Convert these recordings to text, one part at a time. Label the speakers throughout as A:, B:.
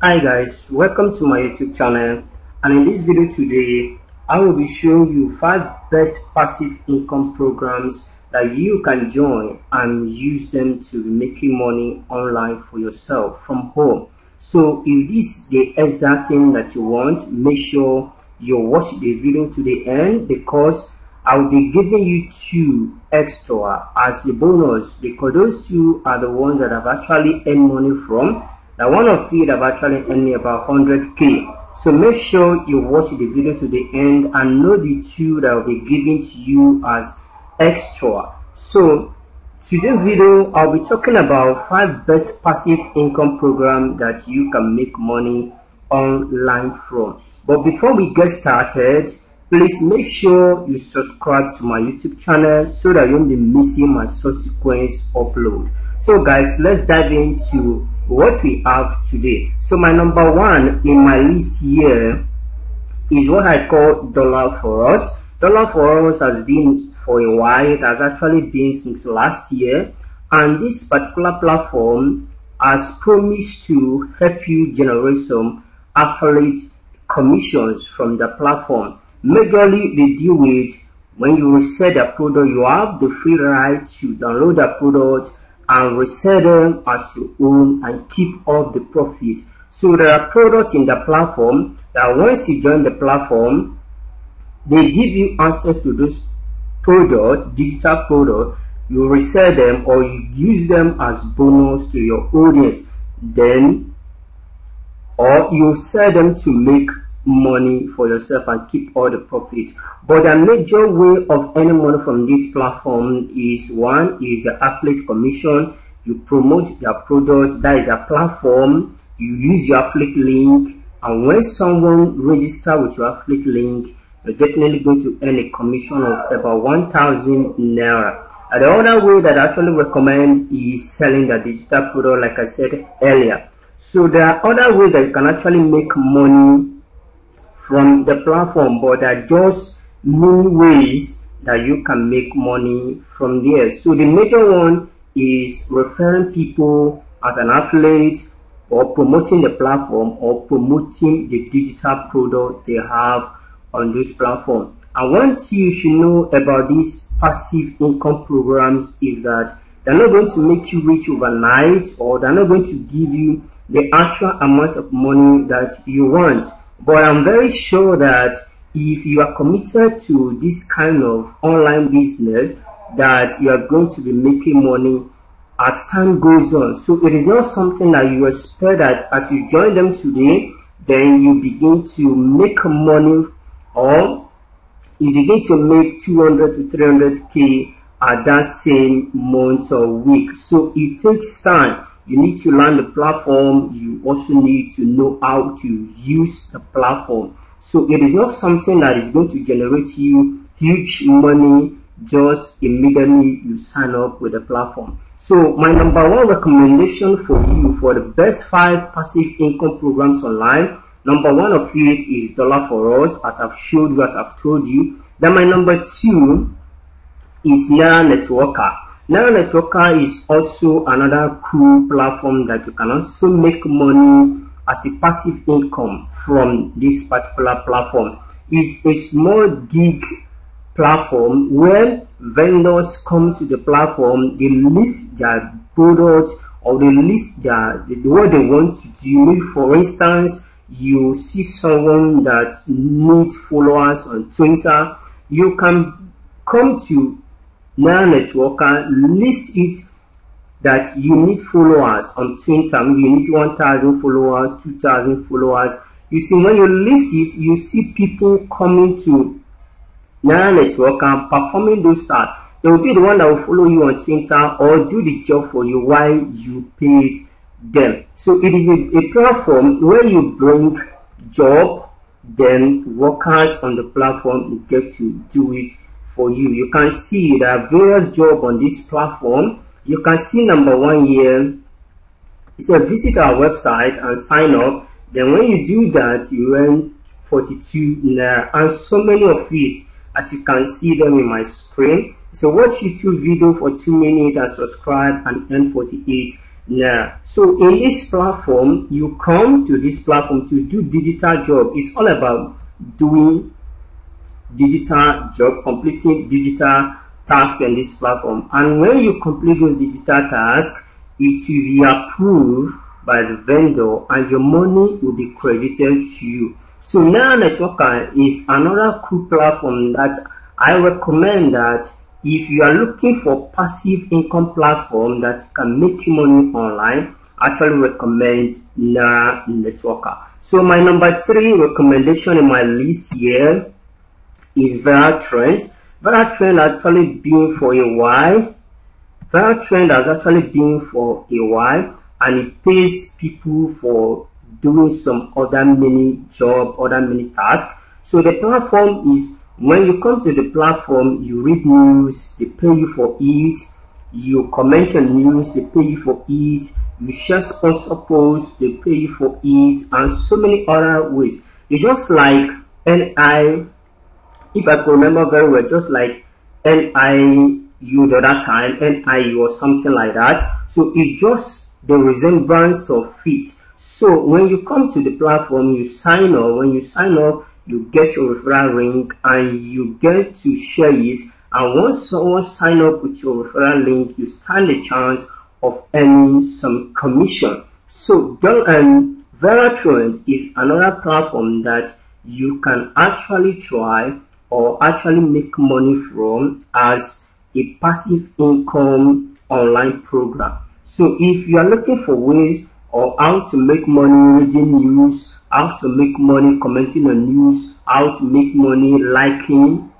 A: Hi guys, welcome to my YouTube channel, and in this video today I will be showing you 5 best passive income programs that you can join and use them to be making money online for yourself from home. So if this is the exact thing that you want, make sure you watch the video to the end, because I will be giving you 2 extra as a bonus, because those 2 are the ones that I've actually earned money from. Now one of you have actually earned me about 100k. So make sure you watch the video to the end and know the 2 that will be given to you as extra. So today's video I'll be talking about 5 best passive income programs that you can make money online from. But before we get started, please make sure you subscribe to my YouTube channel so that you won't be missing my subsequent upload. So guys, let's dive into what we have today. So my number 1 in my list here is what I call Dollar for Us. Dollar for Us has been for a while. It has actually been since last year, and this particular platform has promised to help you generate some affiliate commissions from the platform. Majorly they deal with when you resell the product, you have the free right to download the product and resell them as your own and keep all the profit. So there are products in the platform that once you join the platform, they give you access to those products, digital products. You resell them or you use them as bonus to your audience, then or you sell them to make money for yourself and keep all the profit. But the major way of earning money from this platform is, one is the affiliate commission. You promote your product, that is the platform, you use your affiliate link, and when someone registers with your affiliate link, you're definitely going to earn a commission of about 1,000 naira. And the other way that I actually recommend is selling the digital product, like I said earlier. So there are other ways that you can actually make money from the platform, but there are just many ways that you can make money from there. So the major one is referring people as an affiliate, or promoting the platform, or promoting the digital product they have on this platform. And one thing you should know about these passive income programs is that they're not going to make you rich overnight, or they're not going to give you the actual amount of money that you want. But I'm very sure that if you are committed to this kind of online business, that you are going to be making money as time goes on. So it is not something that you expect that as you join them today, then you begin to make money, or you begin to make 200 to 300k at that same month or week. So it takes time. You need to learn the platform. You also need to know how to use the platform. So it is not something that is going to generate you huge money just immediately you sign up with the platform. So my number 1 recommendation for you for the best 5 passive income programs online, number 1 of it is Dollar for Us, as I've showed you, as I've told you. Then my number 2 is Naira Networker. Naira Networker is also another cool platform that you can also make money as a passive income from this particular platform. It's a small gig platform where vendors come to the platform, they list their products, or they list what they want to do. For instance, you see someone that needs followers on Twitter, you can come to Naira Networker, list it that you need followers on Twitter. You need 1,000 followers, 2,000 followers. You see, when you list it, you see people coming to Naira Networker performing those tasks. They will be the one that will follow you on Twitter or do the job for you while you paid them. So it is a platform where you bring job, then workers on the platform get to do it for you. You can see there are various jobs on this platform. You can see number 1 here. It says visit our website and sign up. Then when you do that, you earn 42 naira, and so many of it, as you can see them in my screen. So watch YouTube video for 2 minutes and subscribe and earn 48 Yeah. So in this platform, you come to this platform to do digital job. It's all about doing digital job, completing digital task in this platform. And when you complete those digital tasks, it will be approved by the vendor and your money will be credited to you. So now Networker is another cool platform that I recommend that if you are looking for passive income platform that can make you money online, I actually recommend Networker. So my number 3 recommendation in my list here is VeraTrend. VeraTrend actually been for a while. VeraTrend has actually been for a while, and it pays people for doing some other mini job, other mini tasks. So the platform is, when you come to the platform, you read news, they pay you for it. You comment on news, they pay you for it. You share sponsor posts, they pay you for it, and so many other ways. It's just like NI. If I could remember very well, just like NIU the other time, NIU or something like that. So it's just the resemblance of it. So when you come to the platform, you sign up. When you sign up, you get your referral link and you get to share it. And once someone sign up with your referral link, you stand a chance of earning some commission. So VeraTrend is another platform that you can actually try or actually make money from as a passive income online program. So if you are looking for ways or how to make money reading news, how to make money commenting on news, how to make money liking,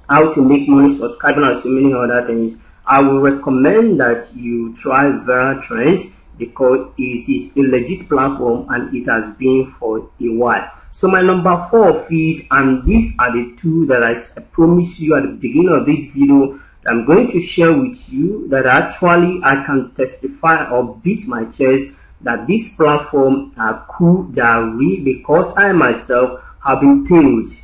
A: how to make money subscribing, and so many other things, I will recommend that you try VeraTrend because it is a legit platform and it has been for a while. So my number 4 feed, and these are the two that I promised you at the beginning of this video that I'm going to share with you, that actually I can testify or beat my chest that this platform are cool, they are real, because I myself have been paid.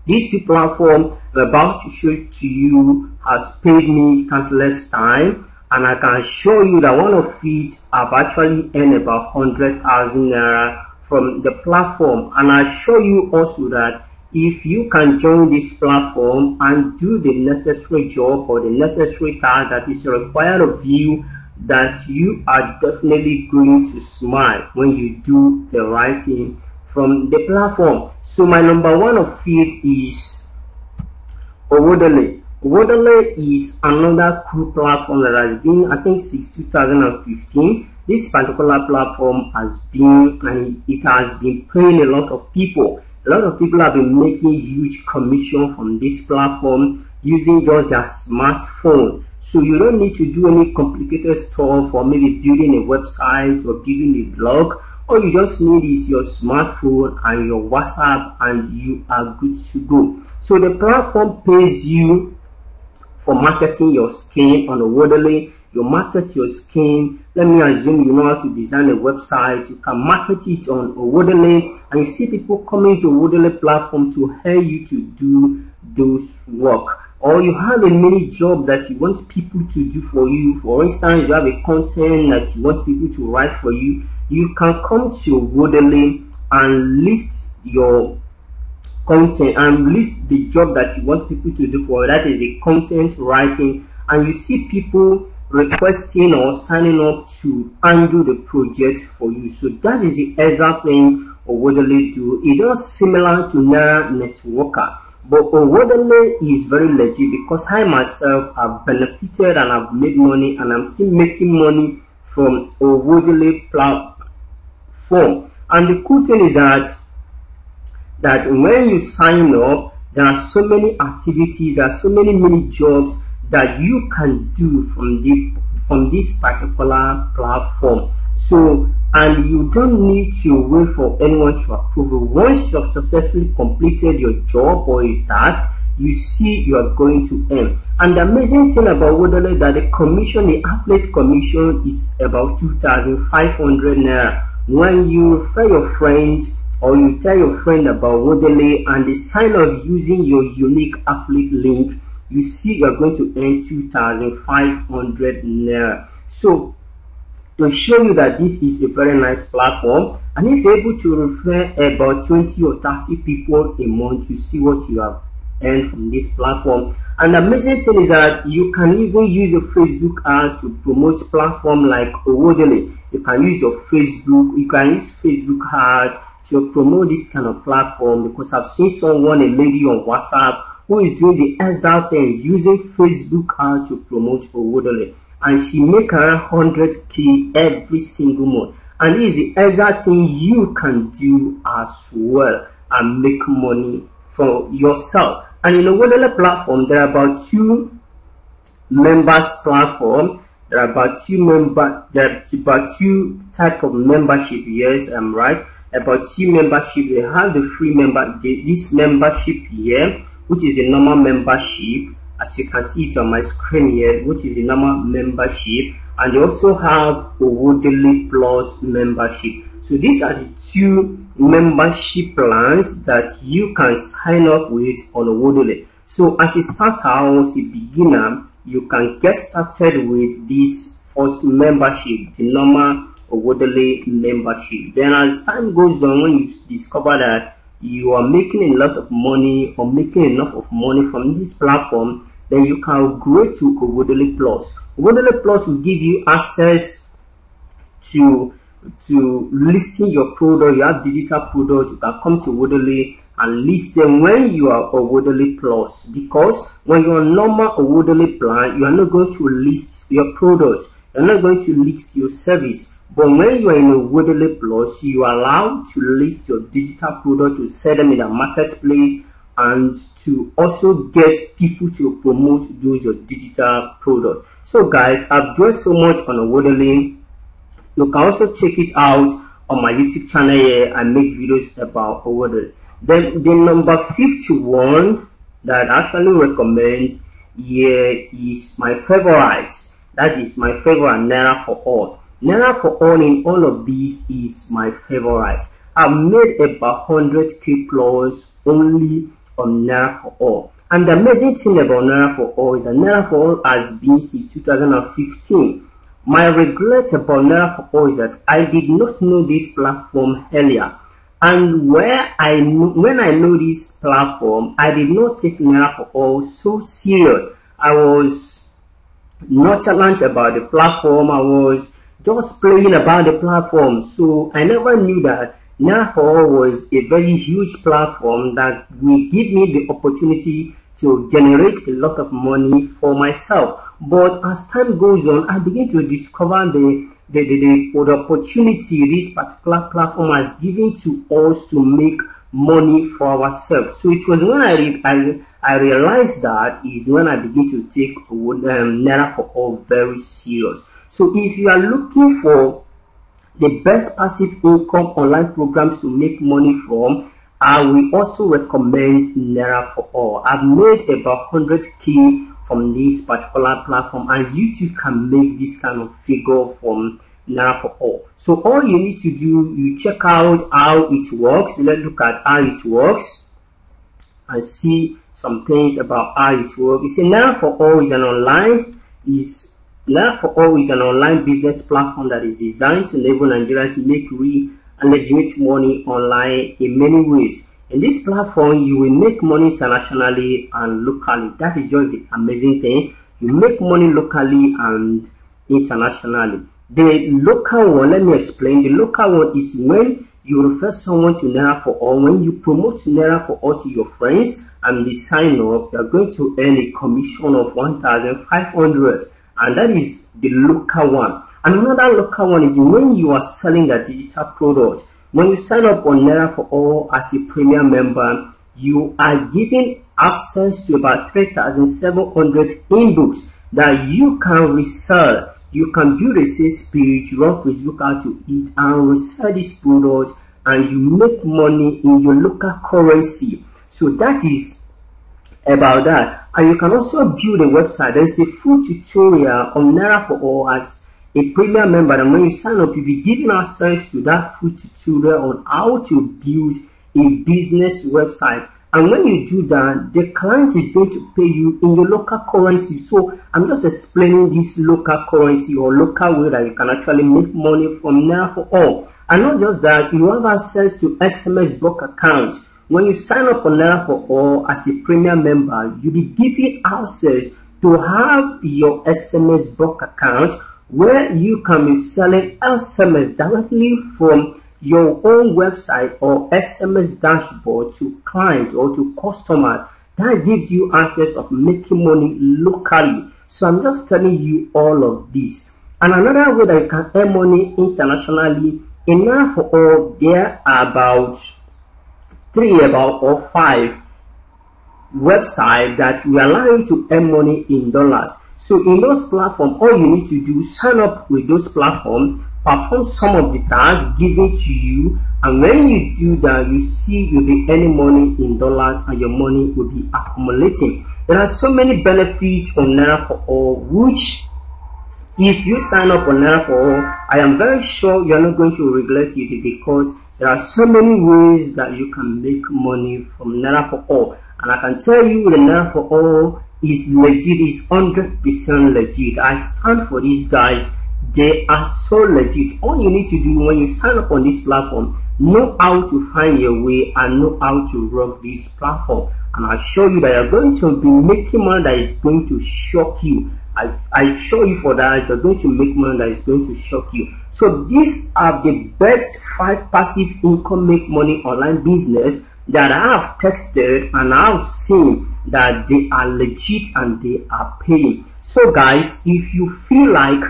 A: These two platforms I'm about to show to you has paid me countless time, and I can show you that one of it I've actually earned about 100,000 naira from the platform. And I show you also that if you can join this platform and do the necessary job or the necessary task that is required of you, that you are definitely going to smile when you do the right thing from the platform. So my number 1 of it is Owodaily. Owodaily is another cool platform that has been, I think, since 2015. This particular platform has been, and it has been paying a lot of people. A lot of people have been making huge commission from this platform using just their smartphone. So you don't need to do any complicated stuff or maybe building a website or building a blog. All you just need is your smartphone and your WhatsApp, and you are good to go. So the platform pays you for marketing your skin on Owodaily. You market your skin. Let me assume you know how to design a website. You can market it on Owodaily, and you see people coming to Owodaily platform to hire you to do those work. Or you have a mini job that you want people to do for you. For instance, you have a content that you want people to write for you. You can come to Owodaily and list your content and list the job that you want people to do for you. That is the content writing, and you see people requesting or signing up to undo the project for you. So that is the exact thing Owodaily do. It's just similar to Networker, but Owodaily is very legit because I myself have benefited and I've made money, and I'm still making money from Owodaily platform. And the cool thing is that when you sign up, there are so many activities, there are so many mini jobs that you can do from this particular platform. So, and you don't need to wait for anyone to approve it. Once you have successfully completed your job or a task, you see you are going to earn. And the amazing thing about Owodaily that the commission, the affiliate commission, is about 2,500 naira. When you refer your friend or you tell your friend about Owodaily and they sign up using your unique affiliate link, you see you're going to earn 2,500 naira. So to show you that this is a very nice platform. And if you're able to refer about 20 or 30 people a month, you see what you have earned from this platform. And the amazing thing is that you can even use your Facebook ad to promote platform like Owodaily. You can use your Facebook, you can use Facebook ad to promote this kind of platform, because I've seen someone, a lady on WhatsApp, who is doing the exact thing using Facebook ad to promote Owodaily, and she make around 100k every single month. And this is the exact thing you can do as well and make money for yourself. And in the Owodaily platform, there are about two members platform. There are about two type of membership. Yes, I'm right. About two membership. They have the free this membership here, which is the normal membership, as you can see it on my screen here, which is the normal membership. And they also have Owodaily Plus membership. So these are the two membership plans that you can sign up with on Owodaily. So as a starter or as a beginner, you can get started with this first membership, the normal Owodaily membership. Then as time goes on, when you discover that you are making a lot of money or making enough of money from this platform, then you can upgrade to Owodaily Plus. Owodaily Plus will give you access to listing your product. You have digital products, you can come to Owodaily and list them when you are Owodaily Plus, because when you're on normal Owodaily plan, you are not going to list your products, you're not going to list your service. But when you are in Owodaily Plus, you are allowed to list your digital product, to sell them in a marketplace, and to also get people to promote those your digital product. So guys, I've done so much on Owodaily. You can also check it out on my YouTube channel here. I make videos about Owodaily. Then the number 51 that I actually recommend here is my favorite. That is my favorite, Naira for All. Naira for All in all of these is my favorite. I've made about 100k plus only on Naira for All. And the amazing thing about Naira for All is that Naira for All has been since 2015. My regret about Naira for All is that I did not know this platform earlier. And when I know this platform, I did not take Naira for All so serious. I was nonchalant about the platform. I was just playing about the platform. So I never knew that Naira for All was a very huge platform that will give me the opportunity to generate a lot of money for myself. But as time goes on, I begin to discover the opportunity this particular platform has given to us to make money for ourselves. So it was when I realized that is when I begin to take Naira for All very serious. So if you are looking for the best passive income online programs to make money from, I will also recommend Naira for All. I've made about 100k from this particular platform, and you too can make this kind of figure from Naira for All. So all you need to do, you check out how it works. Let's look at how it works and see some things about how it works. You see, Naira for All is an online business platform that is designed to enable Nigerians make real and legitimate money online in many ways. In this platform, you will make money internationally and locally. That is just the amazing thing. You make money locally and internationally. The local one, let me explain. The local one is when you refer someone to Naira for All. When you promote Naira for All to your friends and they sign up, you are going to earn a commission of 1,500, and that is the local one. And another local one is when you are selling a digital product. When you sign up on Naira for All as a premium member, you are given access to about 3,700 ebooks that you can resell. You can build a sales page, run Facebook ad to it, and resell this product, and you make money in your local currency. So that is about that. And you can also build a website. There is a full tutorial on Naira for All as a premium member, and when you sign up, you'll be given access to that full tutorial on how to build a business website. And when you do that, the client is going to pay you in your local currency. So I'm just explaining this local currency or local way that you can actually make money from Naira for All. And not just that, you have access to SMS bulk account. When you sign up on Naira for All as a premium member, you'll be given access to have your SMS bulk account where you can be selling SMS directly from your own website or SMS dashboard to clients or to customers. That gives you access of making money locally. So I'm just telling you all of this. And another way that you can earn money internationally, in Naira for All, there are about 5 websites that will allow you to earn money in dollars. So in those platforms, all you need to do, sign up with those platforms, perform some of the tasks given to you, and when you do that, you see you'll be earning money in dollars and your money will be accumulating. There are so many benefits on Naira for All, which if you sign up on Naira for All, I am very sure you're not going to regret it, because there are so many ways that you can make money from Naira for All. And I can tell you the Naira for All is legit, is 100% legit. I stand for these guys. They are so legit. All you need to do when you sign up on this platform, know how to find your way and know how to rock this platform. And I'll show you that you're going to be making money that is going to shock you. I show you for that you're going to make money that is going to shock you. So these are the best 5 passive income make money online business that I have tested and I have seen that they are legit and they are paying. So guys, if you feel like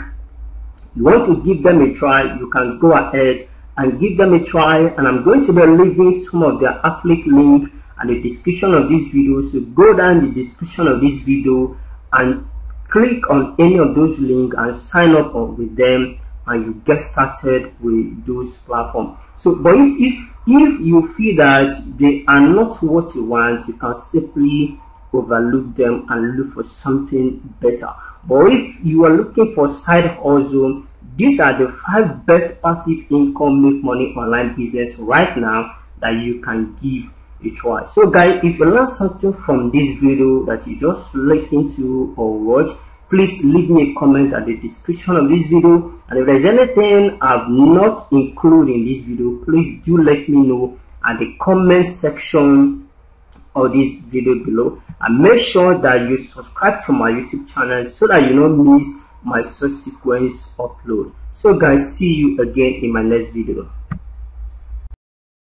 A: you want to give them a try, you can go ahead and give them a try, and I'm going to be leaving some of their affiliate link and the description of this video. So go down the description of this video and click on any of those links and sign up with them, and you get started with those platforms. So but if you feel that they are not what you want, you can simply overlook them and look for something better. But if you are looking for side hustle, these are the 5 best passive income make money online business right now that you can give a try. So guys, if you learned something from this video that you just listened to or watch, please leave me a comment at the description of this video. And if there's anything I've not included in this video, please do let me know at the comment section of this video below. And make sure that you subscribe to my YouTube channel so that you don't miss my subsequent upload. So guys, see you again in my next video.